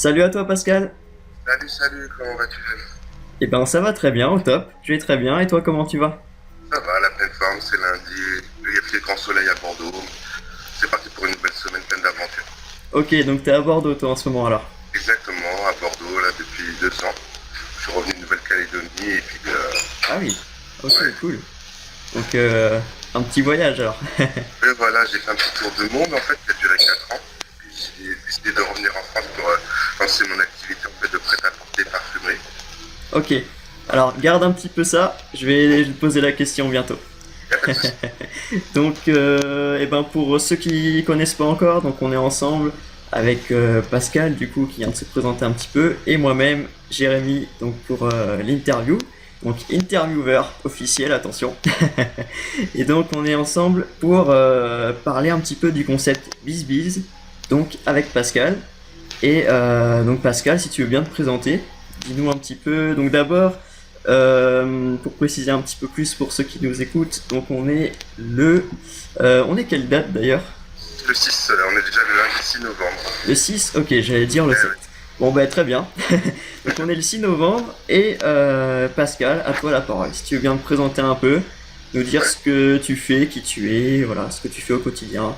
Salut à toi Pascal. Salut, salut, comment vas-tu? Eh ben ça va très bien, au top. Je vais très bien et toi comment tu vas? Ça va, la pleine forme, c'est lundi, il y a fait grand soleil à Bordeaux. C'est parti pour une nouvelle semaine pleine d'aventures. Ok, donc t'es à Bordeaux toi en ce moment alors. Exactement, à Bordeaux, là, depuis 2 ans. Je suis revenu de Nouvelle-Calédonie et puis, Ah oui, ok ouais. cool. Donc un petit voyage alors. Et voilà, j'ai fait un petit tour du monde, en fait, qui a duré 4 ans. Puis j'ai décidé de revenir en France pour lancer mon activité, en fait, de prêt-à-porter parfumerie. Ok, alors garde un petit peu ça, je vais te poser la question bientôt. Y a pas de souci. Donc eh ben pour ceux qui connaissent pas encore, donc on est ensemble avec Pascal du coup qui vient de se présenter un petit peu et moi-même Jérémy donc pour l'interview. Donc intervieweur officiel, attention. Et donc on est ensemble pour parler un petit peu du concept BizBiz, donc avec Pascal. Et donc Pascal, si tu veux bien te présenter, dis-nous un petit peu. Donc d'abord, pour préciser un petit peu plus pour ceux qui nous écoutent, donc on est quelle date d'ailleurs? Le 6, on est déjà le lundi 6 novembre. Le 6. Ok, j'allais dire le Eh 7. oui. Bon bah très bien. Donc on est le 6 novembre et Pascal, à toi la parole. Si tu veux bien te présenter un peu, nous dire Ouais. ce que tu fais, qui tu es, voilà, ce que tu fais au quotidien,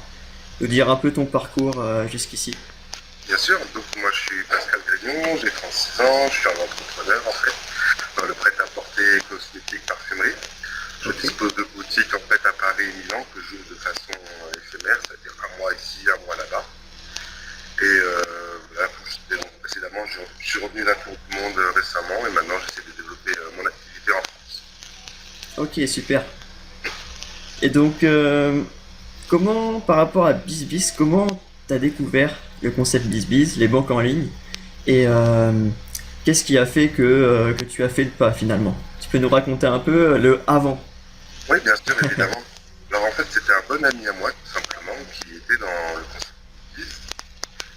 nous dire un peu ton parcours jusqu'ici. Bien sûr, donc moi je suis Pascal Grignon, j'ai 36 ans, je suis un entrepreneur en fait, dans le prêt-à-porter cosmétique parfumerie. Je Ok. dispose de boutiques en fait à Paris et Milan que j'ouvre de façon éphémère, c'est-à-dire un mois ici, un mois là-bas. Et là, comme je disais donc précédemment, je suis revenu d'un tour du monde récemment et maintenant j'essaie de développer mon activité en France. Ok, super. Et donc, comment, par rapport à BizBiz, comment t'as découvert le concept BizBiz, les banques en ligne, et qu'est-ce qui a fait que tu as fait le pas finalement? Tu peux nous raconter un peu le avant? Oui, bien sûr, évidemment. Alors en fait, c'était un bon ami à moi, tout simplement, qui était dans le constructivisme.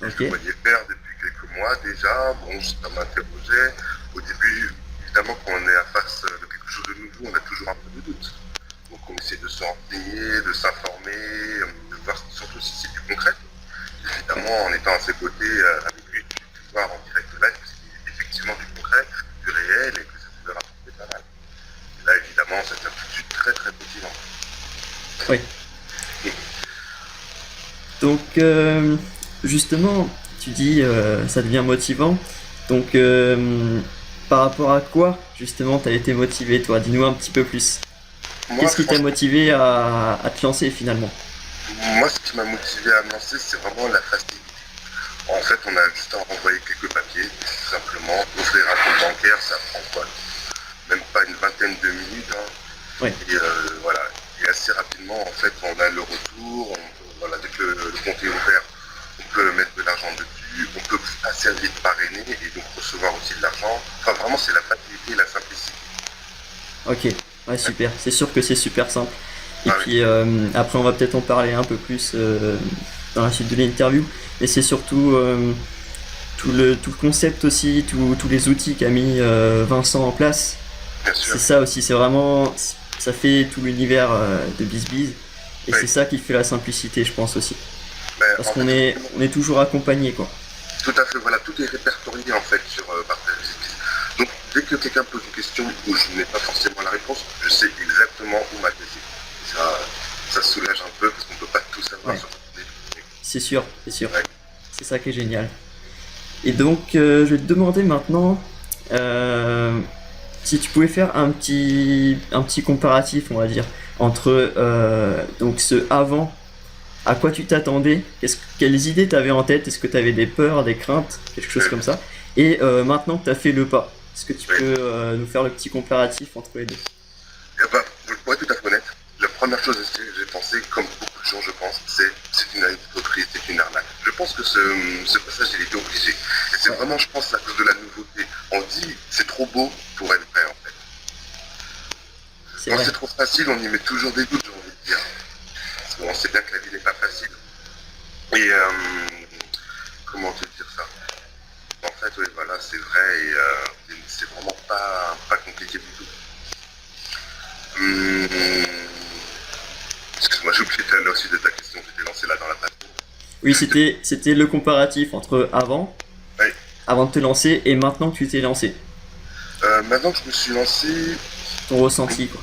Et je Ok, le voyais faire depuis quelques mois déjà. Bon, ça m'interrogeait. Au début, évidemment, quand on est à face de quelque chose de nouveau, on a toujours un peu de doute. Donc on essaie de se renseigner, de s'informer, de voir surtout si c'est du concret. Évidemment, en étant à ses côtés avec lui, tu peux voir en direct live que c'est effectivement du concret, du réel et que ça pouvait rapporter pas mal. Et là, évidemment, c'est tout de suite très très motivant. oui. Donc, justement, tu dis ça devient motivant. Donc, par rapport à quoi, justement, t'as été motivé, toi? Dis-nous un petit peu plus. Moi, Qu'est-ce qui t'a franchement, motivé à te lancer finalement? moi, ce qui m'a motivé à me lancer, c'est vraiment la facilité. En fait, on a juste à renvoyer quelques papiers, tout simplement. Ouvrir un compte bancaire, ça prend quoi? Même pas une vingtaine de minutes. Hein. Ouais. Et voilà. Et assez rapidement, en fait, on a le retour. Voilà, dès que le compte est ouvert, on peut mettre de l'argent dessus. On peut assez vite parrainer et donc recevoir aussi de l'argent. Enfin, vraiment, c'est la facilité et la simplicité. Ok, ouais, super. C'est sûr que c'est super simple. Et Ah oui, puis après, on va peut-être en parler un peu plus dans la suite de l'interview. Mais c'est surtout tout le concept aussi, tous les outils qu'a mis Vincent en place. bien C'est sûr. ça aussi, c'est vraiment, ça fait tout l'univers de BizBiz. Et Oui. c'est ça qui fait la simplicité, je pense aussi. Mais Parce en fait, on est toujours accompagné, quoi. tout à fait, voilà, tout est répertorié en fait sur Partage Business. Donc dès que quelqu'un pose une question où je n'ai pas forcément la réponse, je sais exactement où m'adresser. Ça soulage un peu parce qu'on ne peut pas tout savoir Ouais, sur ce sujet. c'est sûr, c'est sûr. Ouais. C'est ça qui est génial. Et donc, je vais te demander maintenant euh, si tu pouvais faire un petit comparatif, on va dire, entre donc ce avant, à quoi tu t'attendais, quelles idées tu avais en tête, est-ce que tu avais des peurs, des craintes, quelque chose comme Bien sûr. ça, et maintenant que tu as fait le pas, est-ce que tu Oui. peux nous faire le petit comparatif entre les deux? Et ben, pour être tout à fait honnête, la première chose que j'ai pensé, comme beaucoup de gens je pense, c'est une escroquerie, c'est une arnaque. Je pense que ce passage il était obligé. Et c'est Ouais, vraiment, je pense, à cause de la nouveauté. On dit c'est trop beau pour être vrai en fait. c'est Quand vrai. c'est trop facile, on y met toujours des doutes, j'ai envie de dire. Parce qu'on sait bien que la vie n'est pas facile. Et comment te dire ça? En fait, oui, voilà, c'est vrai et c'est vraiment pas compliqué du tout. Hum, Excuse-moi, j'ai oublié là aussi de ta question, j'étais lancé là dans la patte. Oui, c'était le comparatif entre avant, Oui, avant de te lancer et maintenant que tu t'es lancé? Maintenant que je me suis lancé, Ton ressenti, quoi.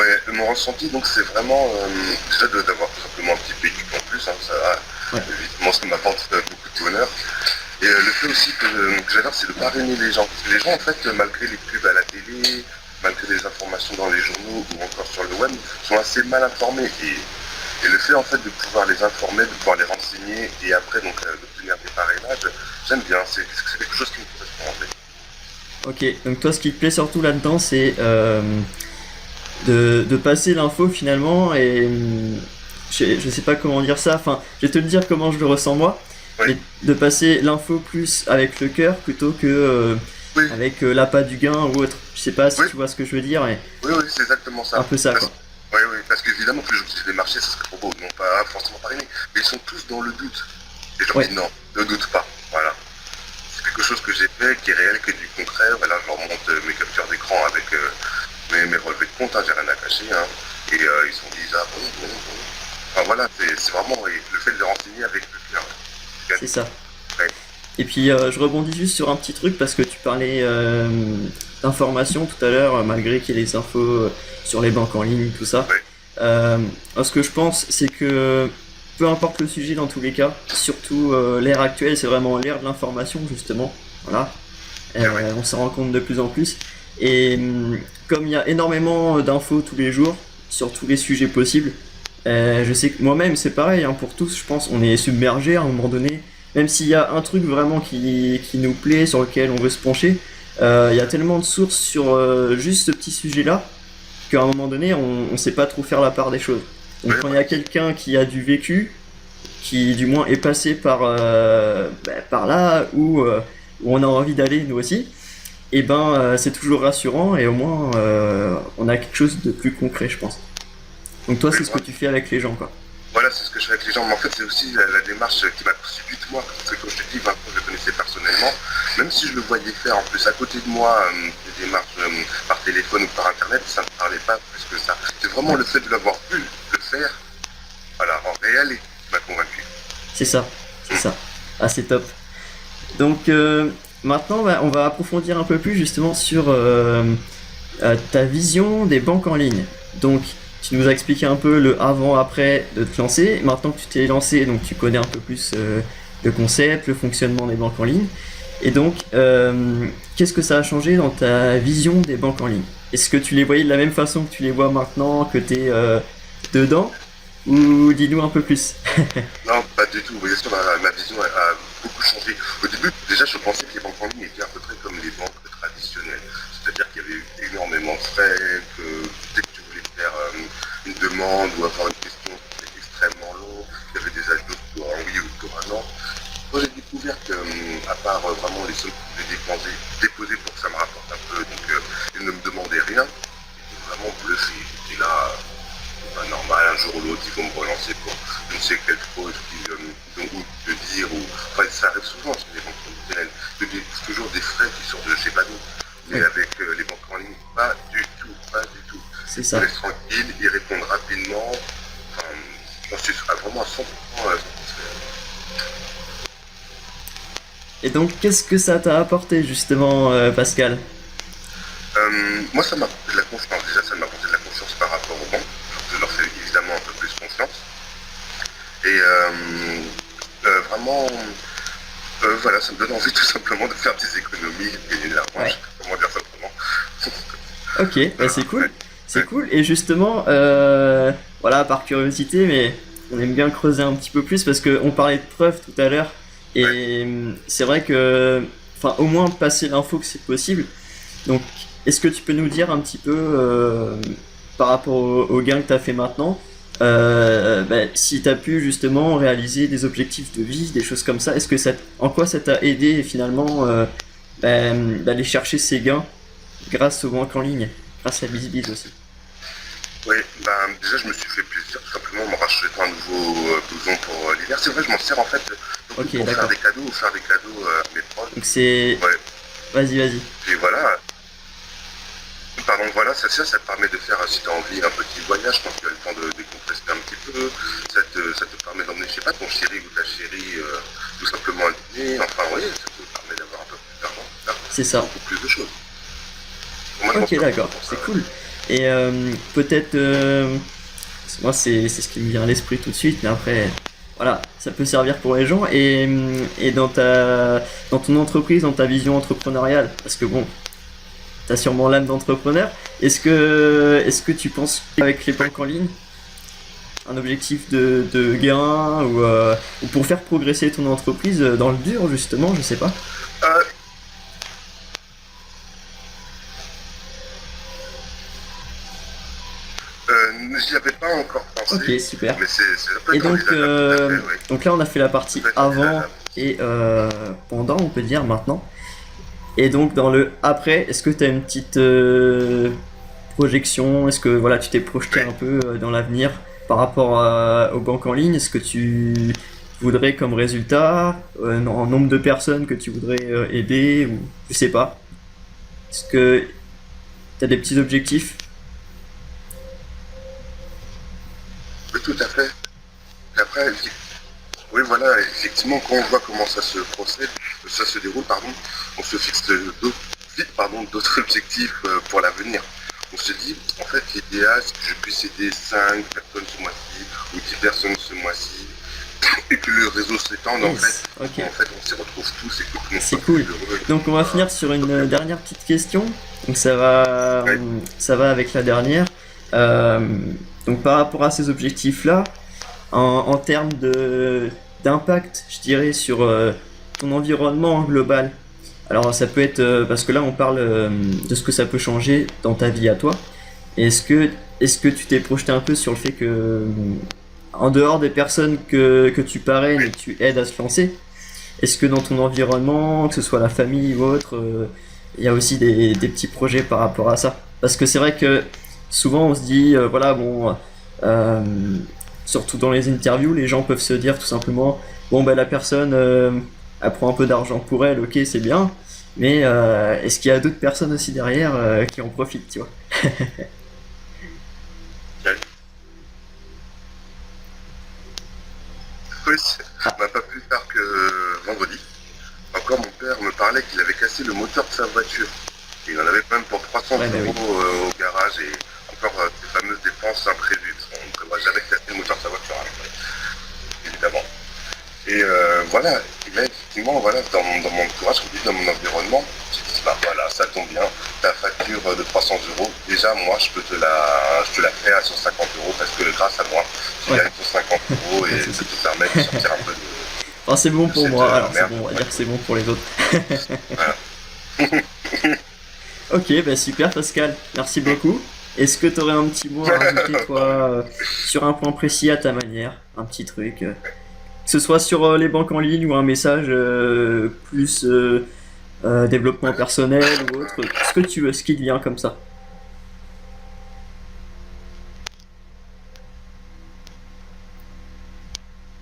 ouais, mon ressenti, donc c'est vraiment déjà d'avoir tout simplement un petit véhicule en plus, hein, ça, Ouais. évidemment, ça m'apporte beaucoup de bonheur. Et le fait aussi que j'adore, c'est de parrainer les gens. Parce que les gens, en fait, malgré les pubs à la télé, malgré les informations dans les journaux ou encore sur le web, sont assez mal informés. Et le fait, en fait, de pouvoir les informer, de pouvoir les renseigner et après, donc, d'obtenir des parrainages, j'aime bien. C'est quelque chose qui me correspond, en fait. Ok, donc toi, ce qui te plaît surtout là-dedans, c'est de passer l'info finalement et je sais pas comment dire ça, enfin, je vais te le dire comment je le ressens moi, Oui, mais de passer l'info plus avec le cœur plutôt que oui, avec l'appât du gain ou autre. Je sais pas si oui, tu vois ce que je veux dire, mais oui, oui, c'est exactement un ça. peu ça Parce, quoi. oui, oui, parce qu'évidemment que les gens qui des marchés, ça serait trop beau, non pas forcément parrainés, mais ils sont tous dans le doute. Les gens Ouais, disent non, ne doute pas. Voilà. C'est quelque chose que j'ai fait, qui est réel, qui est du concret. Voilà, je leur montre mes captures d'écran avec mes relevés de compte, hein, j'ai rien à cacher. Hein. Et ils sont dit, ah bon, bon, bon. Enfin voilà, c'est vraiment le fait de les renseigner avec le cœur. c'est ça. Ouais, Et puis je rebondis juste sur un petit truc parce que tu parlais d'informations tout à l'heure, malgré qu'il y ait les infos sur les banques en ligne, tout ça. ouais, Euh, Ce que je pense, c'est que peu importe le sujet dans tous les cas, surtout l'ère actuelle, c'est vraiment l'ère de l'information justement. Voilà. bien, ouais. On s'en rend compte de plus en plus. Et comme il y a énormément d'infos tous les jours sur tous les sujets possibles, je sais que moi-même c'est pareil, hein, pour tous, je pense, on est submergé à un moment donné. Même s'il y a un truc vraiment qui nous plaît, sur lequel on veut se pencher, il y a tellement de sources sur juste ce petit sujet-là qu'à un moment donné, on sait pas trop faire la part des choses. Donc Ouais, quand il y ouais, a quelqu'un qui a du vécu, qui du moins est passé par là, où on a envie d'aller nous aussi, et ben c'est toujours rassurant et au moins on a quelque chose de plus concret, je pense. Donc toi, ouais, c'est ce que tu fais avec les gens, quoi. voilà, c'est ce que je fais avec les gens. Mais en fait, c'est aussi la démarche qui m'a pris 8 mois. Parce que comme je te dis, Vincent, je le connaissais personnellement. Même si je le voyais faire en plus à côté de moi, des démarches par téléphone ou par internet, ça ne me parlait pas plus que ça. C'est vraiment Ouais, le fait de l'avoir pu le faire, voilà, en réel, et qui m'a convaincu. c'est ça, c'est ça. Ah, c'est top. Donc maintenant, on va approfondir un peu plus justement sur ta vision des banques en ligne. Donc, tu nous as expliqué un peu le avant-après de te lancer. Maintenant que tu t'es lancé, donc tu connais un peu plus le concept, le fonctionnement des banques en ligne. Et donc, qu'est-ce que ça a changé dans ta vision des banques en ligne? Est-ce que tu les voyais de la même façon que tu les vois maintenant que tu es dedans? Ou dis-nous un peu plus. Non, pas du tout. Bien sûr, ma vision a beaucoup changé. Au début, déjà, je pensais que les banques en ligne étaient à peu près comme les banques traditionnelles. C'est-à-dire qu'il y avait énormément de frais, que dès que tu voulais faire une demande ou avoir une question, c'était extrêmement long. Il y avait des âges de pour un oui ou pour un non. Quand j'ai découvert que, à part vraiment les sommes que je pouvais déposer pour que ça me rapporte un peu, donc ils ne me demandaient rien, j'étais vraiment bluffé. J'étais là. Pas normal, un jour ou l'autre, ils vont me relancer pour je ne sais quelle fraude qu'ils ont oublié de dire. Ou... Enfin, ça arrive souvent chez les banques traditionnelles. Il y a toujours des frais qui sortent de je sais pas d'où. Mais Oui, avec les banques en ligne, pas du tout, pas du tout. c'est Ils te ça. laissent tranquille, ils répondent rapidement. Enfin, j'en suis vraiment à 100% satisfait. Et donc, qu'est-ce que ça t'a apporté justement, Pascal? Moi, ça m'a apporté de la confiance. Déjà, ça m'a apporté de la confiance par rapport aux banques. Je leur fais évidemment un peu plus confiance. Et vraiment, voilà, ça me donne envie tout simplement de faire des économies et de gagner de l'argent. Je Ouais. sais pas comment dire ça autrement. Ok, bah Voilà, c'est cool. ouais, C'est ouais, cool. Et justement, voilà, par curiosité, mais on aime bien creuser un petit peu plus parce qu'on parlait de preuves tout à l'heure. ouais. Et c'est vrai que, enfin, au moins passer l'info que c'est possible. Donc, est-ce que tu peux nous dire un petit peu par rapport au gain que tu as fait maintenant, bah, si tu as pu justement réaliser des objectifs de vie, des choses comme ça, est-ce que ça, en quoi ça t'a aidé finalement bah, d'aller chercher ces gains grâce aux banques en ligne, grâce à BizBiz aussi? Oui, ben, déjà je me suis fait plaisir tout simplement en me rachetant un nouveau blouson pour l'hiver. C'est vrai, je m'en sers en fait beaucoup Ok, pour d'accord. faire des cadeaux à mes proches. Donc c'est... Ouais, Vas-y, vas-y. et voilà. Pardon, voilà, ça te permet de faire, si tu as envie, un petit voyage quand tu as le temps de décompresser un petit peu. Ça te permet d'emmener, je sais pas, ton chéri ou ta chérie tout simplement à dîner. Enfin, oui, ça te permet d'avoir un peu c'est ça. beaucoup plus de choses. Moi, je pense Ok, que d'accord, pour ça, c'est cool. Et peut-être, moi c'est ce qui me vient à l'esprit tout de suite, mais après, voilà, ça peut servir pour les gens. Et dans ton entreprise, dans ta vision entrepreneuriale, parce que bon, t'as sûrement l'âme d'entrepreneur, est-ce que tu penses avec les banques en ligne, un objectif de gain ou pour faire progresser ton entreprise dans le dur justement, je sais pas. euh, j'y avais pas encore pensé, Ok, super. mais ça peut Et être donc, envisageable tout à fait, oui. donc là, on a fait la Ça partie peut être avant envisageable. et pendant, on peut dire maintenant. Et donc, dans le après, est-ce que tu as une petite projection? Est-ce que voilà, tu t'es projeté Oui. un peu dans l'avenir par rapport aux banques en ligne? Est-ce que tu voudrais comme résultat en nombre de personnes que tu voudrais aider ou je sais pas? Est-ce que tu as des petits objectifs? Oui, tout à fait. Et après, oui, voilà, effectivement, quand on voit comment ça se déroule, pardon, on se fixe d'autres objectifs pour l'avenir. On se dit, en fait, l'idéal, c'est que je puisse aider 5 personnes ce mois-ci ou 10 personnes ce mois-ci et que le réseau s'étende, Yes, ok. en fait, on s'y retrouve tous et que tout le monde C'est soit cool. plus heureux. Donc on va finir sur une dernière petite question. Donc Oui, ça va avec la dernière. Euh, donc par rapport à ces objectifs-là, en termes d'impact, je dirais, sur ton environnement global. Alors ça peut être, parce que là on parle de ce que ça peut changer dans ta vie à toi. Et est-ce que tu t'es projeté un peu sur le fait que, en dehors des personnes que tu parraines et que tu aides à se lancer, est-ce que dans ton environnement, que ce soit la famille ou autre, il y a aussi des petits projets par rapport à ça? Parce que c'est vrai que souvent on se dit, voilà, bon, euh, surtout dans les interviews, les gens peuvent se dire tout simplement, bon, ben la personne, elle prend un peu d'argent pour elle, ok, c'est bien, mais est-ce qu'il y a d'autres personnes aussi derrière qui en profitent, tu vois? oui, Ah, on n'a pas plus tard que vendredi. Encore, mon père me parlait qu'il avait cassé le moteur de sa voiture. Il en avait même pour 300 ouais, bah oui. euros au garage et encore ces fameuses dépenses imprévues. On ne prévoit jamais casser le moteur de sa voiture, hein, évidemment. Et voilà, et là, effectivement, voilà, dans mon entourage, dans mon environnement, j'ai dit, bah voilà, ça tombe bien, ta facture de 300 euros, déjà, moi, je te la fais à 150 euros parce que grâce à moi, tu Ouais, gagnes 150 euros pas de et ça souci. te permet de sortir un peu Enfin, c'est bon de pour cette moi, alors c'est merde. bon, on va dire que c'est bon pour les autres. Voilà. Ok, bah super Pascal, merci beaucoup. Est-ce que tu aurais un petit mot à rajouter, toi, sur un point précis à ta manière? Un petit truc, que ce soit sur les banques en ligne ou un message plus développement personnel ou autre, ce que tu veux, ce qui te vient comme ça.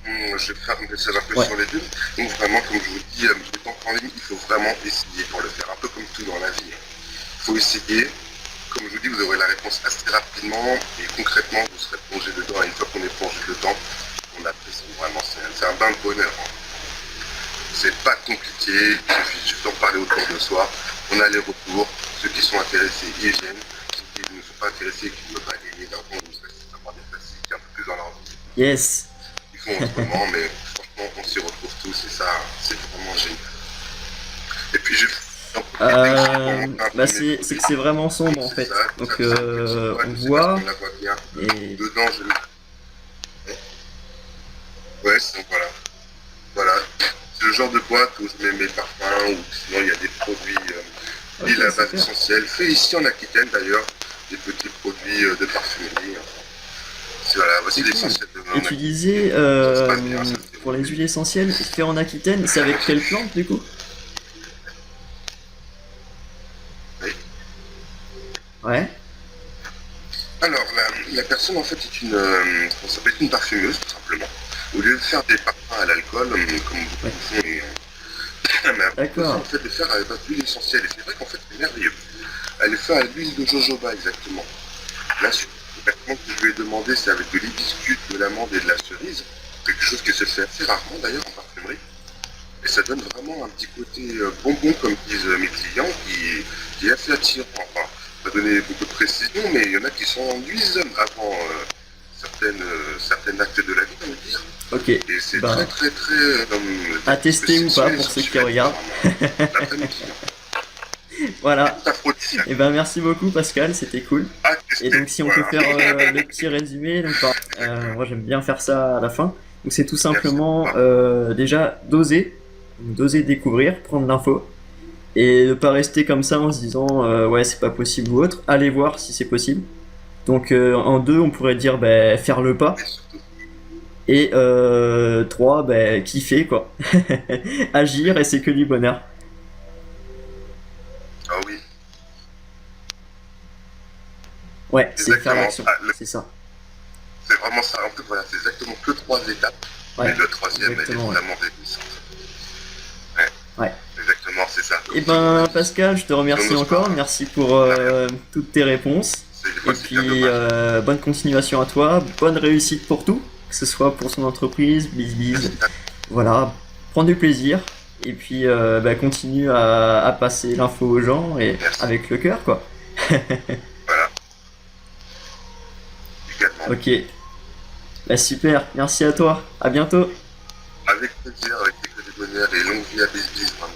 Je vais faire un message un peu Ouais, sur les deux. Donc vraiment, comme je vous dis, les banques en ligne, il faut vraiment essayer pour le faire, un peu comme tout dans la vie. Il faut essayer. Comme je vous dis, vous aurez la réponse assez rapidement et concrètement, vous serez plongé dedans. Et une fois qu'on est plongé dedans, on apprécie vraiment. C'est un bain de bonheur, hein. C'est pas compliqué, il suffit juste d'en parler autour de soi. On a les retours. Ceux qui sont intéressés, ils viennent. Ceux qui ne sont pas intéressés et qui ne veulent pas gagner d'argent, ou avoir des facilités un peu plus dans leur vie, yes. ils font autrement, mais franchement, on s'y retrouve tous et ça, c'est vraiment génial. Et puis, j'en profite aussi pour montrer un peu Bah mes c'est que produits. c'est vraiment sombre en C'est fait. ça, Donc ça, c'est une petite boîte, on je sais pas si voit on la voit bien. et Dedans, ouais, donc voilà. Voilà. C'est le genre de boîte où je mets mes parfums, ou sinon il y a des produits ok, huile à base super. essentielle, fait ici en Aquitaine d'ailleurs, des petits produits de parfumerie. Voilà, voici C'est cool. l'essentiel de Et mon tu activité. disais, Ça se passe bien, ça se pour déroule les bien. huiles essentielles, fait en Aquitaine, c'est avec quelle plante du coup? Oui. Ouais, Alors, la personne en fait est ça s'appelle une parfumeuse tout simplement. Au lieu de faire des parfums à l'alcool, comme beaucoup ouais. le font, elle m'a proposé en D'accord. fait de faire à base d'huile essentielle. Et c'est vrai qu'en fait c'est merveilleux. Elle est faite à l'huile de jojoba exactement. Là, exactement ce que je lui ai demandé, c'est avec de l'hibiscus, de l'amande et de la cerise. Quelque chose qui se fait assez rarement d'ailleurs en parfumerie. Et ça donne vraiment un petit côté bonbon, comme disent mes clients, qui est assez attirant. Enfin, pas donner beaucoup de précision, mais il y en a qui s'ennuisent avant certains actes de la vie, on va dire. Ok, Et c'est ben, très à tester ou pas pour ceux qui regardent. Voilà, Tout aphrodisiaque. et ben merci beaucoup Pascal, c'était cool. À tester, Et donc si on peut voilà. faire le petit résumé, donc, moi j'aime bien faire ça à la fin. Donc c'est tout Merci. simplement déjà d'oser découvrir, prendre l'info, et ne pas rester comme ça en se disant ouais c'est pas possible ou autre. Allez voir si c'est possible. Donc en deux on pourrait dire faire le pas. Et surtout, Et 3, kiffer quoi. Agir et c'est que du bonheur. ah oui, Ouais, c'est faire exactement. l'action, c'est ça. C'est vraiment ça. En fait, voilà, c'est exactement que 3 étapes. Ouais, Mais le troisième, elle est exactement. Ouais. vraiment réjouissante. Ouais. Exactement, c'est ça. Et ben Pascal, je te remercie Jonas, encore, merci pour toutes tes réponses. Et c'est bien puis dommage. bonne continuation à toi, bonne réussite pour tout, que ce soit pour son entreprise, biz, voilà, prends du plaisir. Et puis continue à passer l'info aux gens et Merci. avec le cœur quoi. Voilà, également. Ok, bah, super, merci à toi, à bientôt. Avec plaisir, avec des bonheur et longue vie à Bisbis, vraiment.